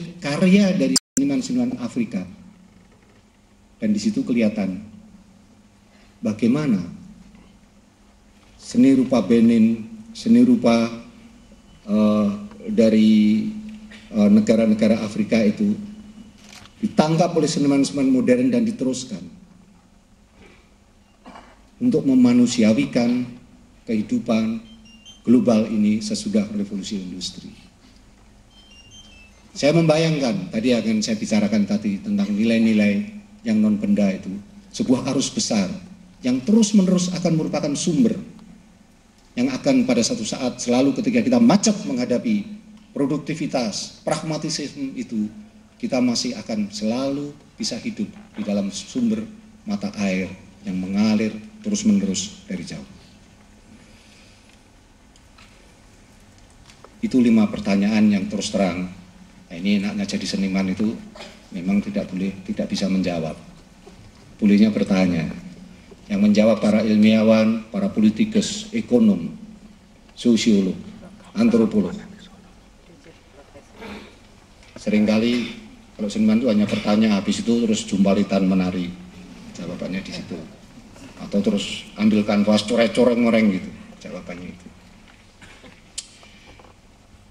karya dari seniman-seniman Afrika. Dan di situ kelihatan bagaimana seni rupa Benin, seni rupa dari negara-negara Afrika itu ditangkap oleh seniman-seniman modern dan diteruskan untuk memanusiawikan kehidupan global ini sesudah revolusi industri. Saya membayangkan, tadi akan saya bicarakan tadi tentang nilai-nilai yang non-benda itu, sebuah arus besar yang terus-menerus akan merupakan sumber yang akan pada satu saat selalu ketika kita macet menghadapi produktivitas, pragmatisme itu, kita masih akan selalu bisa hidup di dalam sumber mata air yang mengalir terus-menerus dari jauh. Itu 5 pertanyaan yang terus terang. Nah, ini enaknya jadi seniman itu memang tidak bisa menjawab. Bolehnya bertanya. Yang menjawab para ilmiawan, para politikus, ekonom, sosiolog, antropolog. Seringkali kalau seniman itu hanya bertanya, habis itu terus jumpalitan menari. Jawabannya di situ. Atau terus ambil kanvas coret-coret ngoreng gitu. Jawabannya itu.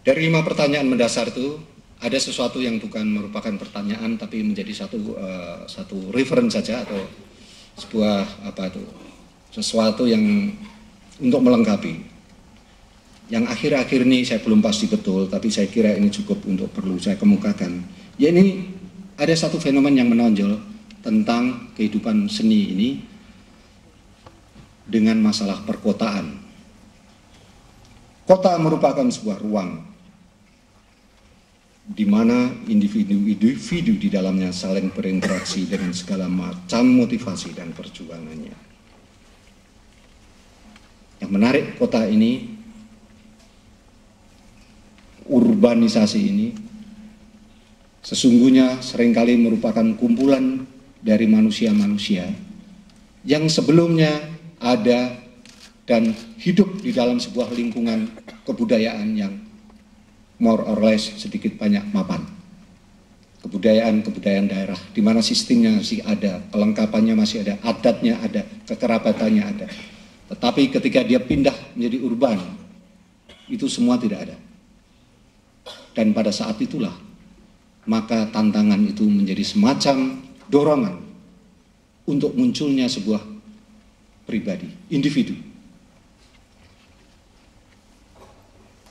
Dari 5 pertanyaan mendasar itu, ada sesuatu yang bukan merupakan pertanyaan tapi menjadi satu reference saja atau sebuah sesuatu yang untuk melengkapi. Yang akhir-akhir ini saya belum pasti betul, tapi saya kira ini cukup untuk perlu saya kemukakan. Ya, ini ada satu fenomen yang menonjol tentang kehidupan seni ini dengan masalah perkotaan. Kota merupakan sebuah ruang di mana individu-individu di dalamnya saling berinteraksi dengan segala macam motivasi dan perjuangannya. Yang menarik kota ini, urbanisasi ini, sesungguhnya seringkali merupakan kumpulan dari manusia-manusia yang sebelumnya ada dan hidup di dalam sebuah lingkungan kebudayaan yang more or less sedikit banyak mapan. Kebudayaan daerah di mana sistemnya masih ada, kelengkapannya masih ada, adatnya ada, kekerabatannya ada. Tetapi ketika dia pindah menjadi urban, itu semua tidak ada. Dan pada saat itulah, maka tantangan itu menjadi semacam dorongan untuk munculnya sebuah pribadi, individu.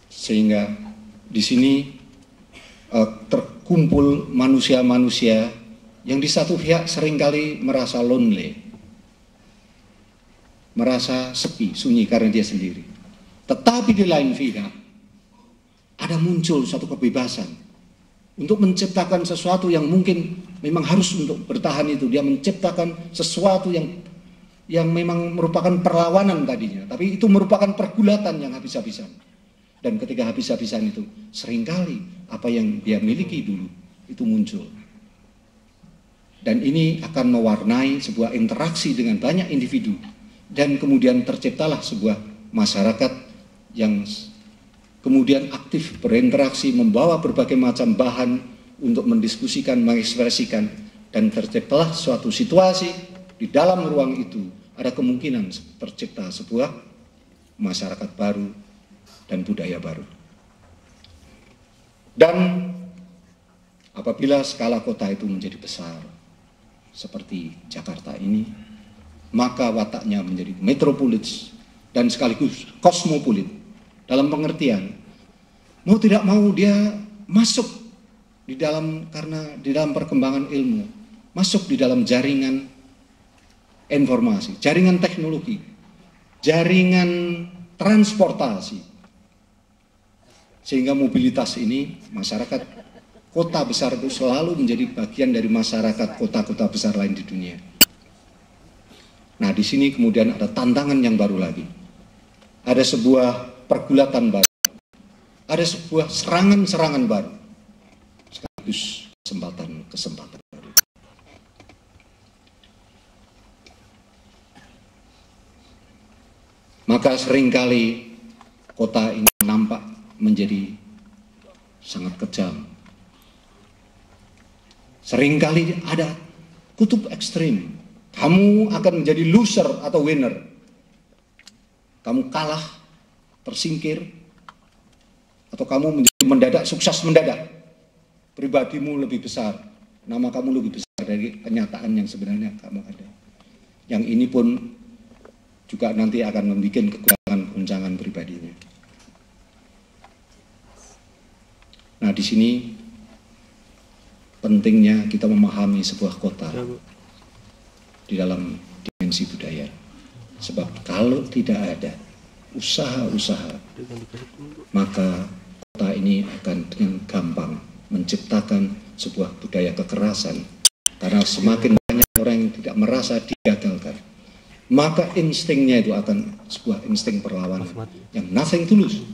Sehingga di sini terkumpul manusia-manusia yang di satu pihak seringkali merasa lonely, merasa sepi, sunyi karena dia sendiri. Tetapi di lain pihak ada muncul satu kebebasan untuk menciptakan sesuatu yang mungkin memang harus untuk bertahan itu. Dia menciptakan sesuatu yang memang merupakan perlawanan tadinya, tapi itu merupakan pergulatan yang habis-habisan. Dan ketika habis-habisan itu, seringkali apa yang dia miliki dulu itu muncul. Dan ini akan mewarnai sebuah interaksi dengan banyak individu. Dan kemudian terciptalah sebuah masyarakat yang kemudian aktif berinteraksi, membawa berbagai macam bahan untuk mendiskusikan, mengekspresikan. Dan terciptalah suatu situasi di dalam ruang itu, ada kemungkinan tercipta sebuah masyarakat baru dan budaya baru. Dan apabila skala kota itu menjadi besar seperti Jakarta ini, maka wataknya menjadi metropolis dan sekaligus kosmopolit. Dalam pengertian, mau tidak mau dia masuk di dalam, karena di dalam perkembangan ilmu, masuk di dalam jaringan informasi, jaringan teknologi, jaringan transportasi. Sehingga mobilitas ini, masyarakat kota besar itu selalu menjadi bagian dari masyarakat kota-kota besar lain di dunia. Nah, di sini kemudian ada tantangan yang baru lagi. Ada sebuah pergulatan baru. Ada sebuah serangan-serangan baru. Sekaligus kesempatan baru. Maka seringkali kota ini nampak menjadi sangat kejam, Seringkali ada kutub ekstrim. Kamu akan menjadi loser atau winner. Kamu kalah, tersingkir, atau kamu menjadi mendadak, sukses mendadak. Pribadimu lebih besar, nama kamu lebih besar dari kenyataan yang sebenarnya kamu ada. Yang ini pun juga nanti akan membuat goncangan pribadinya. Nah, di sini pentingnya kita memahami sebuah kota di dalam dimensi budaya. Sebab kalau tidak ada usaha-usaha, maka kota ini akan dengan gampang menciptakan sebuah budaya kekerasan. Karena semakin banyak orang yang tidak merasa digagalkan, maka instingnya itu akan sebuah insting perlawanan yang nothing tulus.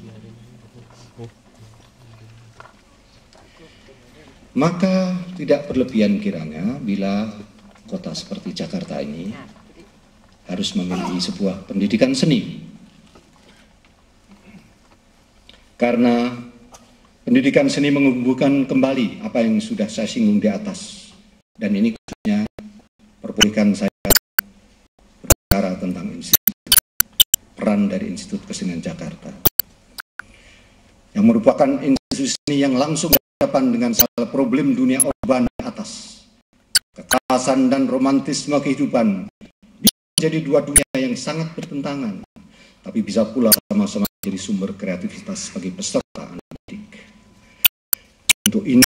Maka tidak berlebihan kiranya bila kota seperti Jakarta ini harus memiliki sebuah pendidikan seni. Karena pendidikan seni menghubungkan kembali apa yang sudah saya singgung di atas. Dan ini khususnya perpuluhan saya berbicara tentang peran dari Institut Kesenian Jakarta, yang merupakan institusi seni yang langsung berhadapan dengan salah problem dunia urban atas. Kekerasan dan romantisme kehidupan bisa menjadi dua dunia yang sangat bertentangan, tapi bisa pula sama-sama menjadi sumber kreativitas bagi peserta anak didik. Untuk ini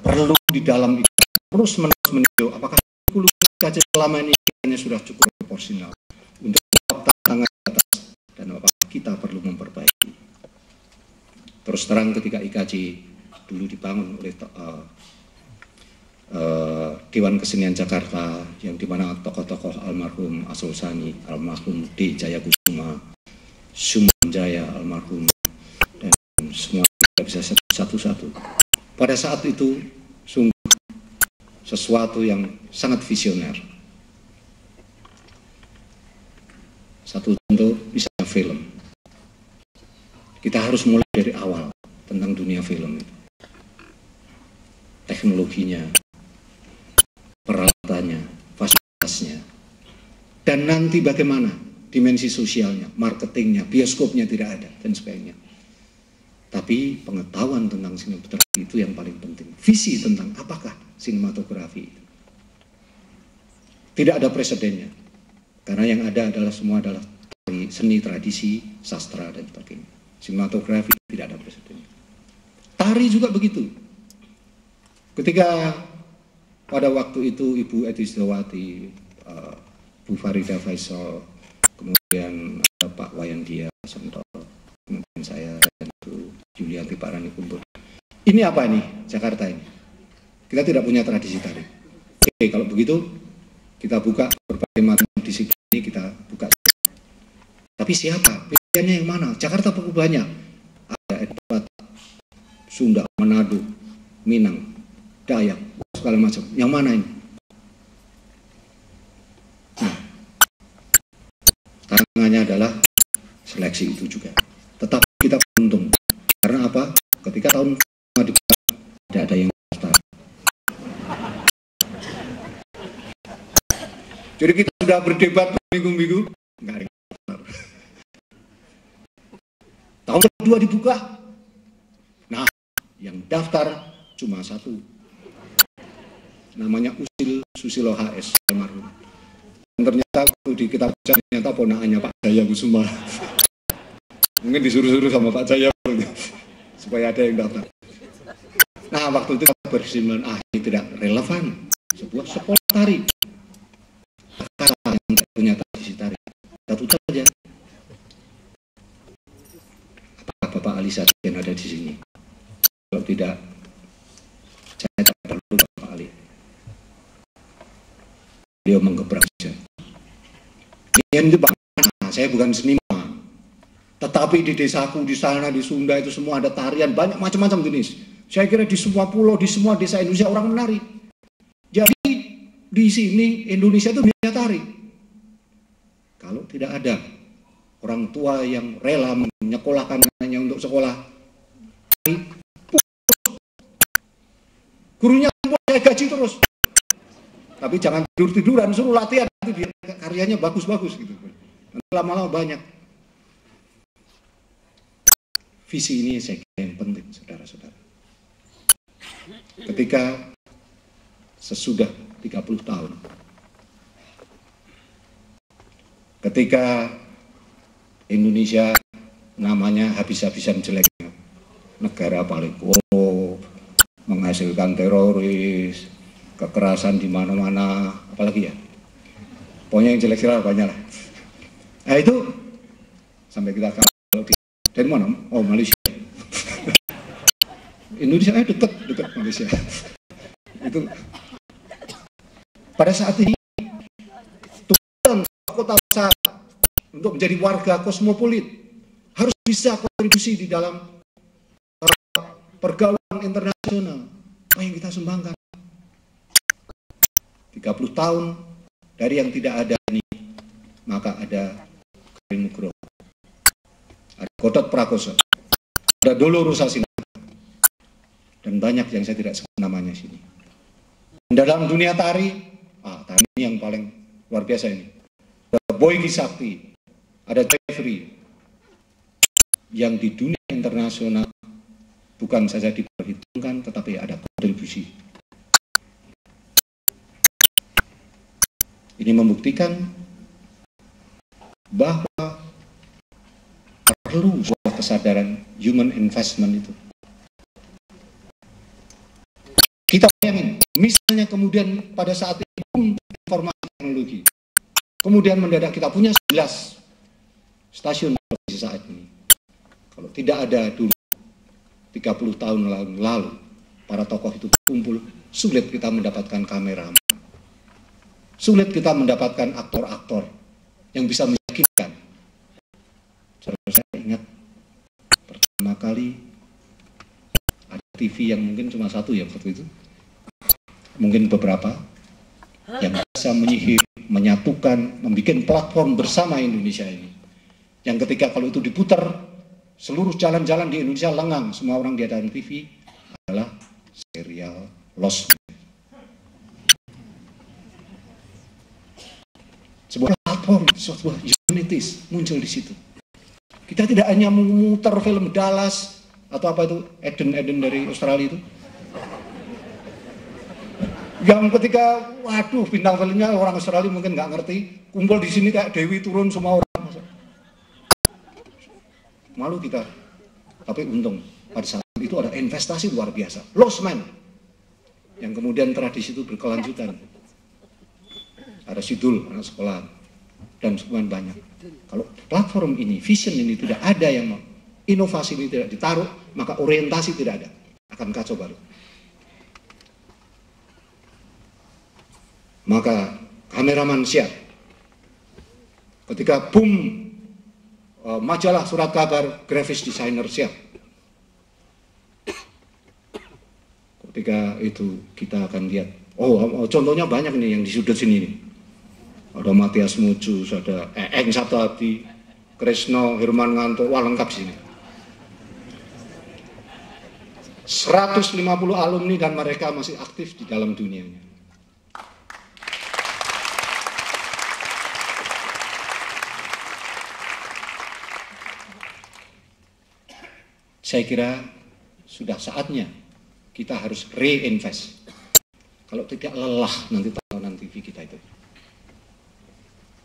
perlu di dalam itu terus-menerus meninjau apakah kurikulum kajian selama ini sudah cukup proporsional untuk menjawab tantangan atas dan apakah kita perlu memperbaiki. Terus terang ketika IKJ dulu dibangun oleh Dewan Kesenian Jakarta, yang dimana tokoh-tokoh almarhum Asrul Sani, almarhum D. Jayakusuma, Sumanjaya almarhum, dan semua tidak bisa satu-satu. Pada saat itu sungguh sesuatu yang sangat visioner. Satu tentu bisa film. Kita harus mulai dari awal tentang dunia film itu. Teknologinya, peralatannya, fasilitasnya, dan nanti bagaimana dimensi sosialnya, marketingnya, bioskopnya tidak ada, dan sebagainya. Tapi pengetahuan tentang sinematografi itu yang paling penting. Visi tentang apakah sinematografi itu. Tidak ada presidennya, karena yang ada adalah semua adalah seni, tradisi, sastra, dan sebagainya. Sinematografi tidak ada presidennya. Tari juga begitu. Ketika pada waktu itu Ibu Edi Sudawati, Bu Farida Faisal, kemudian Pak Wayandia Santo, kemudian saya dan Bu Julianti Parani kumpul. Ini apa ini Jakarta ini? Kita tidak punya tradisi tari. Oke, kalau begitu kita buka berbagai macam disiplin ini, kita buka. Tapi siapa? Pilihannya yang mana? Jakarta cukup banyak. Ada Edward, Sunda, Manado, Minang, Dayak, segala macam. Yang mana ini? Nah, tantangannya adalah seleksi itu juga. Tetapi kita beruntung. Karena apa? Ketika tahun dibuka, tidak ada yang daftar. Jadi kita sudah berdebat berminggu-minggu, nggak ada yang daftar. Tahun kedua dibuka, nah yang daftar cuma satu. Namanya Usil Susilo HS almarhum. Ternyata di kitab ternyata ponakannya Pak Jayakusuma. Mungkin disuruh-suruh sama Pak Jaya supaya ada yang daftar. Nah, waktu itu kita berkesimpulan, ini tidak relevan. Sebuah sekolah tari, kata yang tidak punya tradisi tari, kita tutup saja. Apakah Bapak Ali Sadikin ada di sini? Kalau tidak, saya tak perlu Bapak Ali. Beliau menggebrak saja. Ini Pak, saya bukan seniman, tetapi di desaku, di sana, di Sunda itu semua ada tarian, banyak macam-macam jenis. Saya kira di semua pulau, di semua desa Indonesia orang menari. Jadi di sini Indonesia itu bisa tari. Kalau tidak ada orang tua yang rela menyekolahkan anaknya untuk sekolah tari, gurunya saya gaji terus. Tapi jangan tidur-tiduran, suruh latihan, nanti biar karyanya bagus-bagus gitu. Nanti lama-lama banyak. Visi ini saya kira yang penting, saudara-saudara. Ketika sesudah 30 tahun, ketika Indonesia namanya habis-habisan jeleknya, negara paling korup, menghasilkan teroris, kekerasan di mana-mana, apalagi ya, pokoknya yang jelek-jelek banyak lah. Nah itu sampai kita kalah dari mana? Oh Malaysia. Indonesia dekat Malaysia. Itu pada saat ini tujuan kota besar untuk menjadi warga kosmopolit harus bisa kontribusi di dalam pergaulan internasional. Apa yang kita sumbangkan? 30 tahun dari yang tidak ada ini, maka ada Karin Nugroho, ada Gatot Prakoso, ada Dolo Rusasina, dan banyak yang saya tidak sebut namanya sini. Dalam dunia tari, tari ini yang paling luar biasa ini. Ada Boy Sakti, ada Jeffrey, yang di dunia internasional bukan saja diperhitungkan, tetapi ada kontribusi. Ini membuktikan bahwa perlu sebuah kesadaran human investment itu. Kita bayangin, misalnya kemudian pada saat ini informasi teknologi, kemudian mendadak kita punya 11 stasiun televisi saat ini. Kalau tidak ada dulu 30 tahun lalu para tokoh itu berkumpul, sulit kita mendapatkan kamera. Sulit kita mendapatkan aktor-aktor yang bisa meyakinkan. Saya ingat pertama kali ada TV yang mungkin cuma satu ya waktu itu, mungkin beberapa yang bisa menyihir, menyatukan, membuat platform bersama Indonesia ini. Yang ketika kalau itu diputar, seluruh jalan-jalan di Indonesia lengang, semua orang di hadapan TV adalah serial Lost. Sebuah platform, sebuah humanities muncul di situ. Kita tidak hanya memutar film Dallas atau apa itu Eden dari Australia itu, yang ketika waduh bintang filmnya orang Australia mungkin nggak ngerti, kumpul di sini kayak Dewi turun semua orang. Malu kita, tapi untung pada saat itu ada investasi luar biasa, Lost Man, yang kemudian tradisi itu berkelanjutan. Ada Sidul, anak sekolah, dan semuanya banyak. Kalau platform ini, vision ini tidak ada yang inovasi ini tidak ditaruh, maka orientasi tidak ada, akan kacau balau. Maka kameraman siap. Ketika boom, majalah, surat kabar, graphics designer siap. Ketika itu kita akan lihat, contohnya banyak nih yang di sudut sini nih. Ada Matias Mucus, ada Eng Saptadi, Kresno, Herman Nganto, wah lengkap sini. 150 alumni dan mereka masih aktif di dalam dunianya. Saya kira sudah saatnya kita harus reinvest. Kalau tidak lelah nanti tahunan TV kita itu.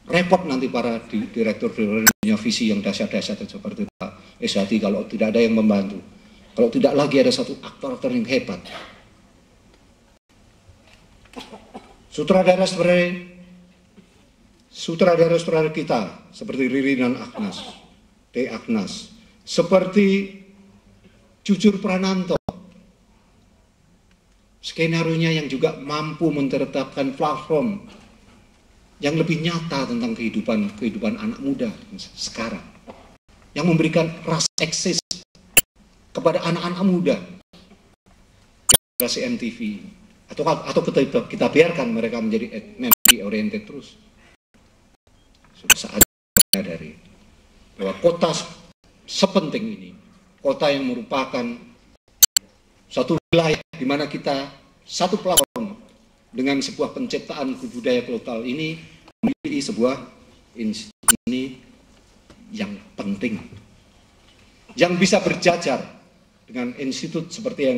Repot nanti para direktur punya visi yang dahsyat-dahsyat seperti Pak Eswati kalau tidak ada yang membantu. Kalau tidak lagi ada satu aktor-aktor yang hebat. Sutradara-sutradara kita seperti Riri dan Agnes, seperti Jujur Prananto, skenario-nya yang juga mampu menceritakan platform yang lebih nyata tentang kehidupan anak muda sekarang, yang memberikan rasa eksis kepada anak-anak muda generasi MTV, atau kita biarkan mereka menjadi memory oriented terus. Sudah saatnya menyadari bahwa kota sepenting ini, kota yang merupakan satu wilayah di mana kita satu platform dengan sebuah penciptaan budaya lokal ini memiliki sebuah institusi ini yang penting, yang bisa berjajar dengan institut seperti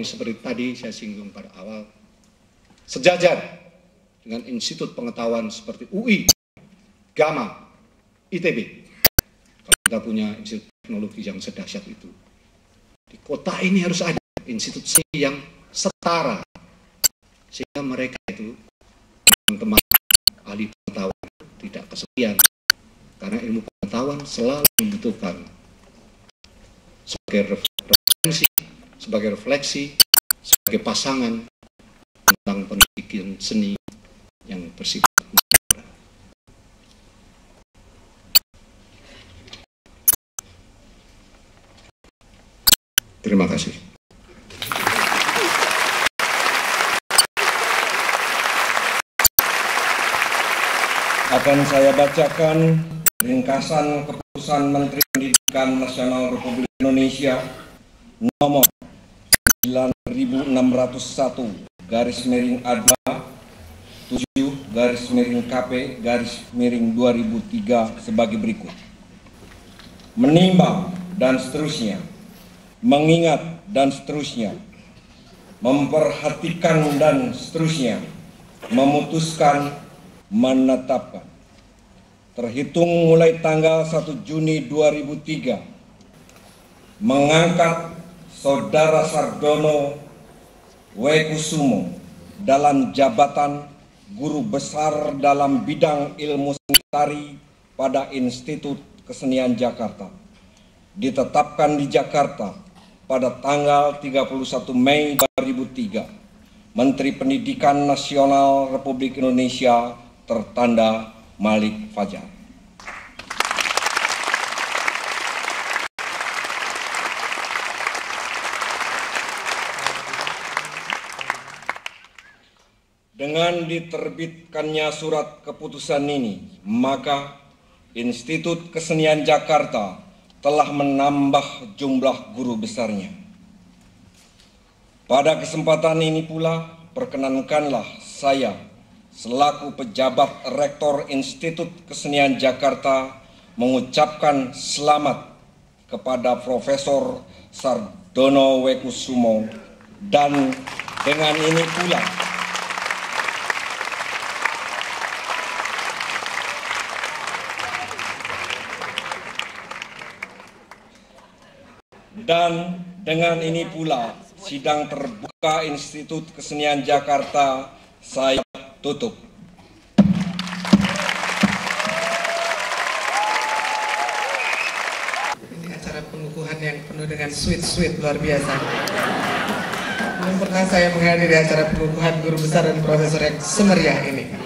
tadi saya singgung pada awal, sejajar dengan institut pengetahuan seperti UI, Gama, ITB. Kalau kita punya institut teknologi yang sedahsyat itu, di kota ini harus ada institusi yang setara, sehingga mereka itu, teman-teman ahli pengetahuan, tidak kesepian, karena ilmu pengetahuan selalu membutuhkan sebagai refleksi, sebagai pasangan tentang pendidikan seni yang bersifat mudah. Terima kasih. Akan saya bacakan ringkasan keputusan Menteri Pendidikan Nasional Republik Indonesia nomor 9601/A2 7/KP/2003 sebagai berikut. Menimbang dan seterusnya, mengingat dan seterusnya, memperhatikan dan seterusnya, memutuskan, menetapkan. Terhitung mulai tanggal 1 Juni 2003, mengangkat Saudara Sardono W. Kusumo dalam jabatan Guru Besar dalam bidang ilmu seni tari pada Institut Kesenian Jakarta. Ditetapkan di Jakarta pada tanggal 31 Mei 2003. Menteri Pendidikan Nasional Republik Indonesia tertanda Malik Fajar. Dengan diterbitkannya surat keputusan ini, maka Institut Kesenian Jakarta telah menambah jumlah guru besarnya. Pada kesempatan ini pula, perkenankanlah saya selaku pejabat Rektor Institut Kesenian Jakarta mengucapkan selamat kepada Profesor Sardono W. Kusumo, dan dengan ini pula sidang terbuka Institut Kesenian Jakarta saya tutup. Ini acara pengukuhan yang penuh dengan sweet luar biasa. Belum pernah saya menghadiri acara pengukuhan guru besar dan profesor yang semeriah ini.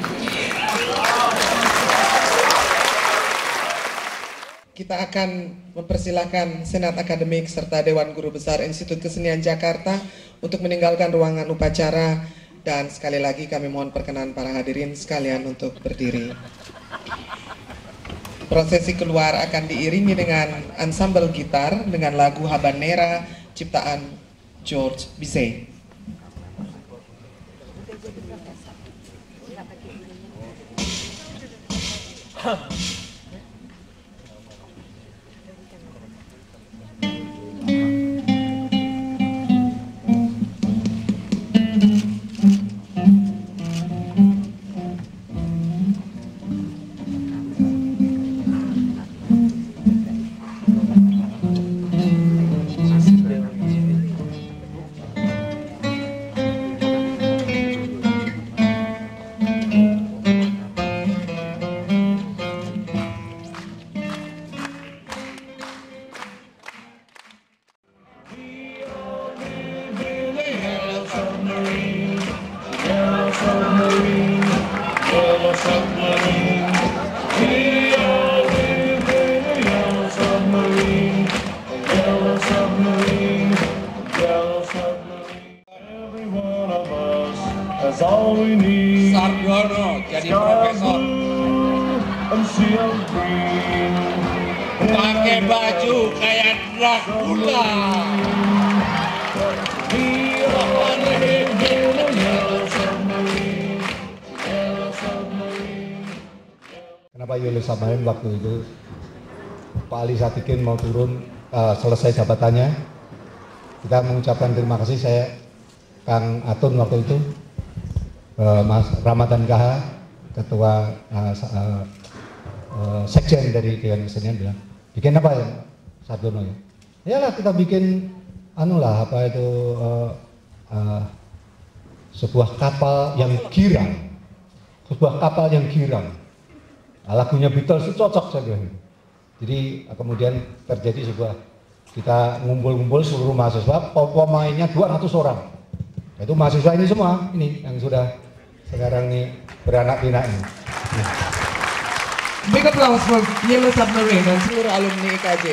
Kita akan mempersilahkan Senat Akademik serta Dewan Guru Besar Institut Kesenian Jakarta untuk meninggalkan ruangan upacara, dan sekali lagi kami mohon perkenan para hadirin sekalian untuk berdiri. Prosesi keluar akan diiringi dengan ansambel gitar dengan lagu Habanera ciptaan George Bizet. Sardono jadi profesor, pakai baju kayak Dracula. kenapa Julius Submarine waktu itu Pak Ali Sadikin mau turun selesai jabatannya, kita mengucapkan terima kasih. Saya Kang Atun waktu itu, Mas Ramadan KH, Ketua Sekjen dari Dewan Kesenian bilang, bikin apa ya Sardono ya? Iyalah kita bikin sebuah kapal yang girang, lagunya Beatles itu cocok saya bilang. Jadi kemudian terjadi sebuah, kita ngumpul-ngumpul seluruh mahasiswa, pemainnya 200 orang. Itu mahasiswa ini semua, ini yang sudah sekarang ini beranak pinak ini. Big applause for Yellow Submarine dan seluruh alumni IKJ.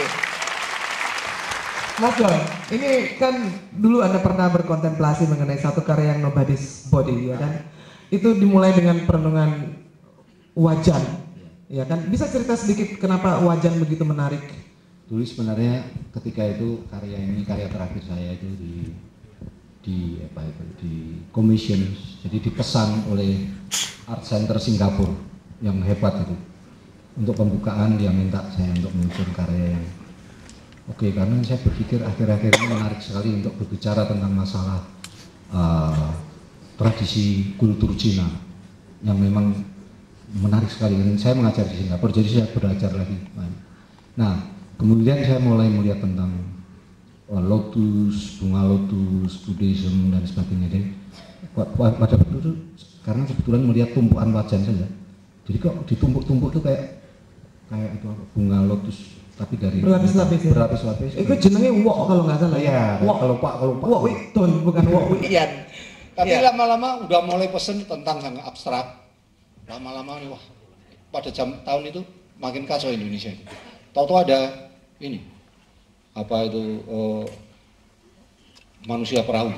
Mas Don, ini kan dulu Anda pernah berkontemplasi mengenai satu karya yang Nobody's Body, ya kan? Itu dimulai dengan perenungan wajan, ya kan? Bisa cerita sedikit kenapa wajan begitu menarik? Dulu sebenarnya ketika itu karya ini karya terakhir saya itu di commission, jadi dipesan oleh Art Center Singapura yang hebat itu. Untuk pembukaan dia minta saya untuk menyusun karya yang oke, karena saya berpikir akhir-akhir ini menarik sekali untuk berbicara tentang masalah tradisi kultur Cina yang memang menarik sekali. Dan saya mengajar di Singapura, jadi saya belajar lagi. Nah, kemudian saya mulai melihat tentang lotus, bunga lotus, Buddhism dan sebagainya. Jadi pada waktu itu, karena kebetulan melihat tumpukan wajan saja, jadi kok ditumpuk-tumpuk itu kayak itu bunga lotus tapi dari berlapis-lapis. Itu jenenge wok kalau nggak salah. Iya, kalau Pak. Wok Witon bukan wok Wian. Tapi lama-lama udah mulai pesen tentang yang abstrak. Lama-lama nih wah, pada tahun itu makin kacau Indonesia itu. Tahu-tahu ada ini manusia perahu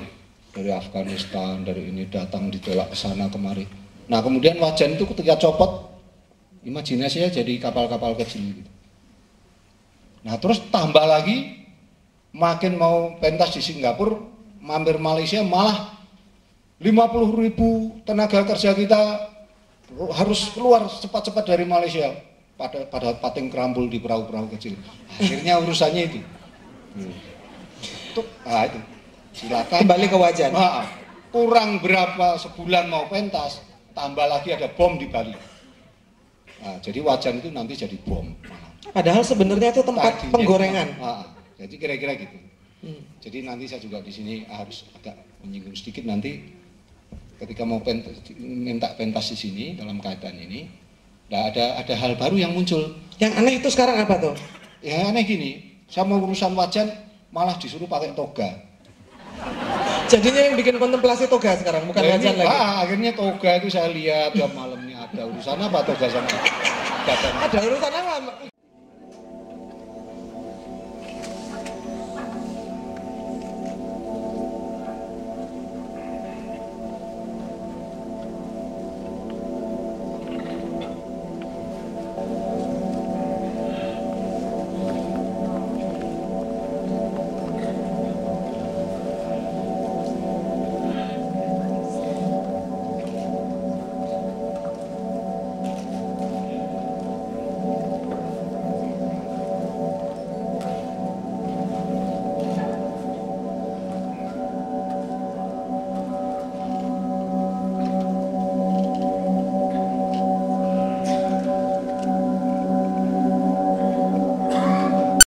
dari Afghanistan, dari ini datang ditolak ke sana kemari. Nah kemudian wajan itu ketika copot, imajinasinya jadi kapal-kapal kecil gitu. Nah terus tambah lagi, makin mau pentas di Singapura, mampir Malaysia malah 50.000 tenaga kerja kita harus keluar cepat-cepat dari Malaysia pada pating kerambul di perahu-perahu kecil. Akhirnya urusannya itu. Itu silakan. Kembali ke wajan. Kurang berapa sebulan mau pentas, tambah lagi ada bom di Bali. Nah, jadi wajan itu nanti jadi bom. Padahal sebenarnya itu tempat penggorengan. Jadi kira-kira gitu. Jadi nanti saya juga di sini harus agak menyinggung sedikit nanti ketika mau minta pentas di sini dalam kaitan ini, ada hal baru yang muncul. Yang aneh itu sekarang apa tuh? Yang aneh gini, saya mau urusan wajan malah disuruh pakai toga. Jadinya yang bikin kontemplasi toga sekarang, bukan wajan lagi. Akhirnya toga itu saya lihat tiap malam ini ada urusan apa toga sama wajan. Ada urusan apa